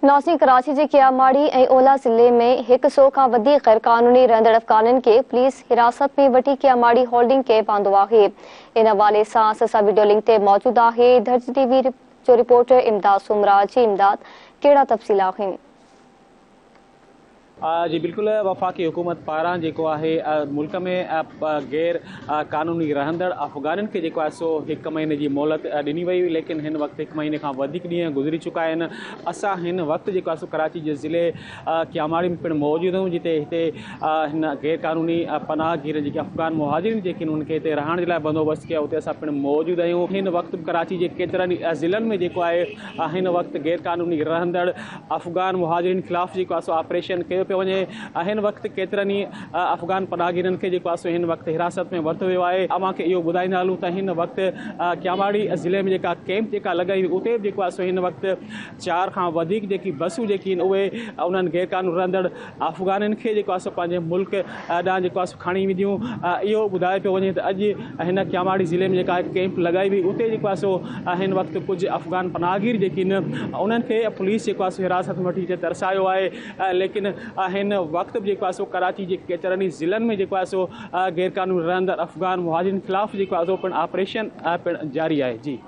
नासिक कराची के कियामाड़ी ऐं ओला ज़िले में 100 खां वधीक गैर कानूनी रहंदड़ अफ़गाननि खे पुलिस हिरासत में वठी कियामाड़ी होल्डिंग कैंप आंदो आहे। इन हवाले सां असां वीडियो लिंक ते मौजूद आहे धर्ज टीवी जो रिपोर्टर इमदाद सुमरा। जी इमदाद, कहिड़ा तफ़सील आहिनि? जी बिल्कुल, वफ़ाक़ी हुकूमत पारां जेको आहे मुल्क में गैर कानूनी रहंदड़ अफ़गाननि खे जेको आहे सो 1 महीने जी मोहलत ॾिनी वई, लेकिन हिन वक़्तु 1 महीने खां वधीक ॾींहं गुज़री चुका आहिनि। असां हिन वक़्तु जेको आहे सो कराची जे ज़िले कियामाड़ी में पिणु मौजूदु आहियूं, जिते हिते हिन गैर कानूनी पनाहगीर जेके अफ़गान मुहाजिरिन जेके उन्हनि खे हिते रहण जे लाइ बंदोबस्तु कया, उते असां पिणु मौजूदु आहियूं। हिन वक़्तु कराची जे केतिरनि ज़िलनि में जेको आहे हिन वक़्तु गैर कानूनी रहंदड़ अफ़गान मुहाजिरिन ख़िलाफ़ जेको आहे सो ऑपरेशन कयो पियो वञे। हिन वक़्तु केतिरनि अफ़गान पनाहगीरनि खे जेको आहे सो हिन वक़्तु हिरासत में वरितो वियो आहे। अव्हांखे इहो ॿुधाईंदा हलूं त हिन वक़्तु कियामाड़ी ज़िले में जेका कैंप जेका लॻाई हुई, उते बि जेको आहे सो हिन वक़्तु 4 खां वधीक जेकी बसूं जेकी आहिनि उहे उन्हनि गैर कानूनी रहंदड़ अफ़गाननि खे जेको आहे सो पंहिंजे मुल्क ॾांहुं जेको आहे सो खणी वेंदियूं। इहो ॿुधाए पियो वञे त अॼु हिन कियामाड़ी ज़िले में जेका कैंप लॻाई हुई, उते जेको आहे सो हिन वक़्तु कुझु अफ़गान पनाहगीर जेकी आहिनि उन्हनि खे पुलिस जेको आहे सो हिरासत में वठी हिते तरसायो आहे। लेकिन हिन वक़्तु बि जेको आहे सो कराची जे केतिरनि ज़िलनि में जेको आहे सो गैर कानूनी रहंदड़ अफ़गान मुहाजिरिन ख़िलाफ़ जेको आहे सो पिणु ऑपरेशन पिणु जारी आहे। जी।